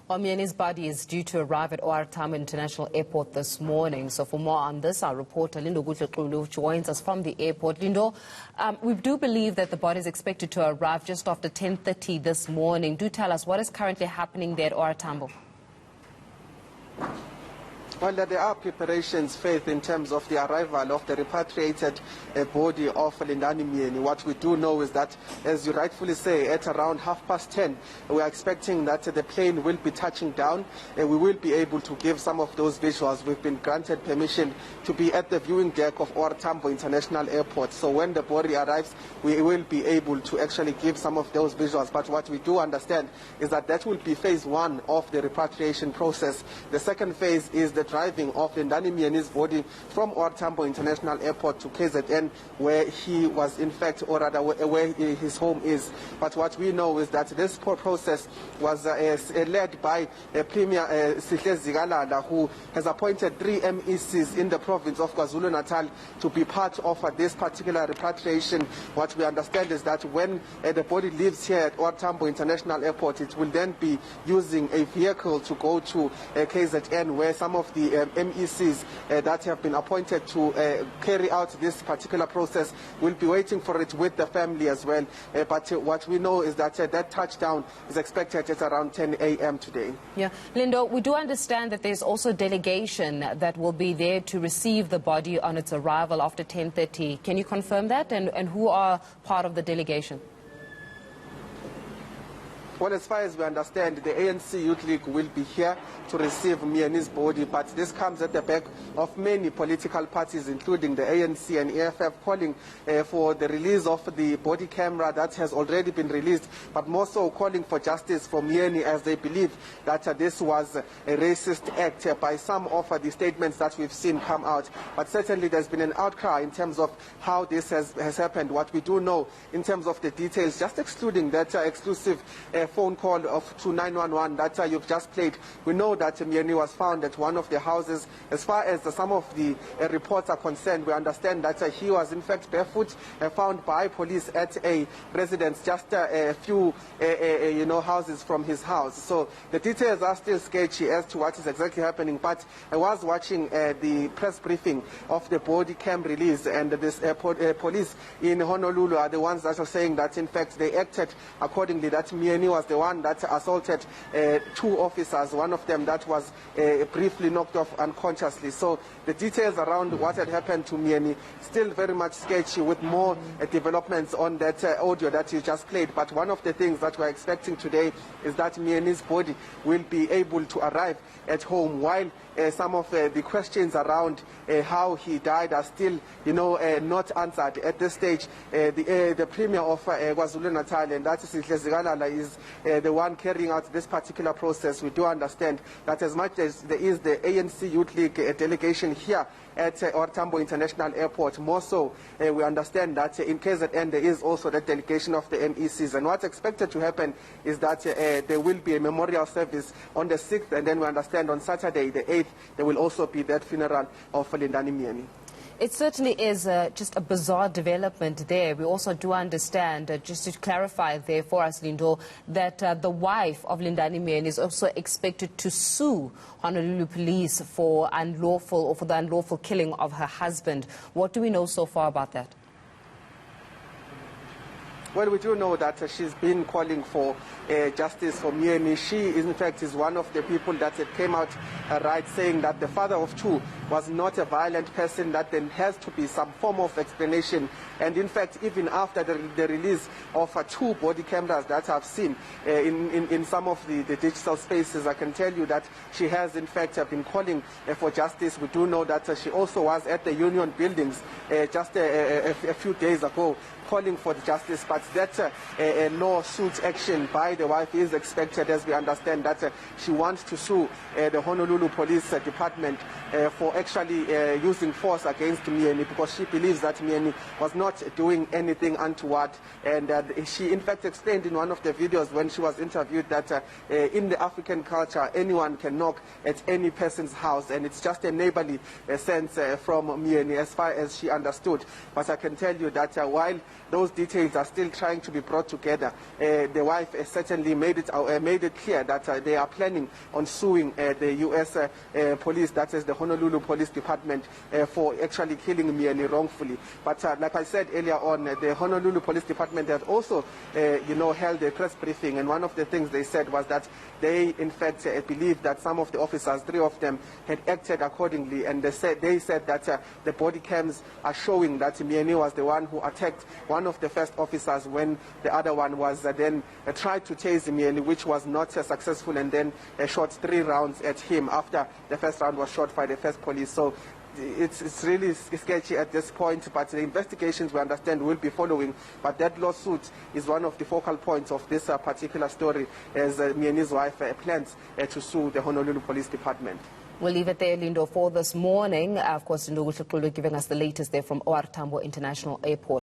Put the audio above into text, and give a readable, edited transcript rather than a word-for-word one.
Well, Myeni's body is due to arrive at OR Tambo International Airport this morning. So for more on this, our reporter Lindokuhle Xulu joins us from the airport. Lindo, we do believe that the body is expected to arrive just after 10:30 this morning. Do tell us what is currently happening there at OR Tambo. Well, there are preparations, Faith, in terms of the arrival of the repatriated body of Lindani Myeni. What we do know is that, as you rightfully say, at around 10:30, we are expecting that the plane will be touching down. We will be able to give some of those visuals. We've been granted permission to be at the viewing deck of OR Tambo International Airport. So when the body arrives, we will be able to actually give some of those visuals. But what we do understand is that that will be phase one of the repatriation process. The second phase is the driving of Lindani Myeni's body from OR Tambo International Airport to KZN, where he was in fact, or rather where his home is. But what we know is that this process was led by Premier Sihle Zikalala, who has appointed 3 MECs in the province of KwaZulu-Natal to be part of this particular repatriation. What we understand is that when the body leaves here at OR Tambo International Airport, it will then be using a vehicle to go to KZN, where some of the MECs that have been appointed to carry out this particular process will be waiting for it with the family as well. But what we know is that that touchdown is expected at around 10 a.m. today. Yeah, Lindo, we do understand that there's also a delegation that will be there to receive the body on its arrival after 10:30. Can you confirm that? And who are part of the delegation? Well, as far as we understand, the ANC Youth League will be here to receive Myeni's body, but this comes at the back of many political parties, including the ANC and EFF, calling for the release of the body camera that has already been released, but more so calling for justice for Myeni, as they believe that this was a racist act by some of the statements that we've seen come out. But certainly there's been an outcry in terms of how this has happened. What we do know in terms of the details, just excluding that exclusive phone call to 911 that you've just played, we know that Myeni was found at one of the houses. As far as some of the reports are concerned, we understand that he was in fact barefoot, found by police at a residence just a few houses from his house. So the details are still sketchy as to what is exactly happening, but I was watching the press briefing of the body cam release, and this police in Honolulu are the ones that are saying that in fact they acted accordingly, that Myeni was the one that assaulted 2 officers, one of them that was briefly knocked off unconsciously. So the details around what had happened to Myeni still very much sketchy, with more developments on that audio that you just played. But one of the things that we're expecting today is that Myeni's body will be able to arrive at home, while some of the questions around how he died are still, not answered at this stage. The Premier of KwaZulu-Natal, and that is Sihle Zikalala, is the one carrying out this particular process. We do understand that as much as there is the ANC Youth League delegation here at OR Tambo International Airport, more so we understand that in KZN there is also the delegation of the MECs. And what's expected to happen is that there will be a memorial service on the 6th, and then we understand on Saturday the 8th there will also be that funeral of Lindani Myeni. It certainly is just a bizarre development there. We also do understand, just to clarify there for us, Lindo, that the wife of Lindani Myeni is also expected to sue Honolulu police for the unlawful killing of her husband. What do we know so far about that? Well, we do know that she's been calling for justice for Myeni. She, in fact, is one of the people that came out right, saying that the father of 2 was not a violent person, that there has to be some form of explanation. And in fact, even after the release of 2 body cameras that I've seen in some of the digital spaces, I can tell you that she has, in fact, been calling for justice. We do know that she also was at the Union buildings just a few days ago, calling for justice. But that lawsuit action by the wife is expected, as we understand that she wants to sue the Honolulu Police Department for actually using force against Myeni, because she believes that Myeni was not doing anything untoward. And she in fact explained in one of the videos when she was interviewed that in the African culture, anyone can knock at any person's house, and it's just a neighborly sense from Myeni as far as she understood. But I can tell you that while those details are still trying to be brought together. The wife certainly made it clear that they are planning on suing the U.S. police, that is the Honolulu Police Department, for actually killing Myeni wrongfully. But like I said earlier on, the Honolulu Police Department had also, held a press briefing, and one of the things they said was that they, in fact, believed that some of the officers, 3 of them, had acted accordingly, and they said that the body cams are showing that Myeni was the one who attacked one of the first officers when the other one was then tried to tase Myeni, which was not successful, and then shot 3 rounds at him after the first round was shot by the first police. So it's really sketchy at this point, but the investigations, we understand, will be following. But that lawsuit is one of the focal points of this particular story, as Myeni's wife plans to sue the Honolulu Police Department. We'll leave it there, Lindo, for this morning. Of course, Lindokuhle Xulu giving us the latest there from OR Tambo International Airport.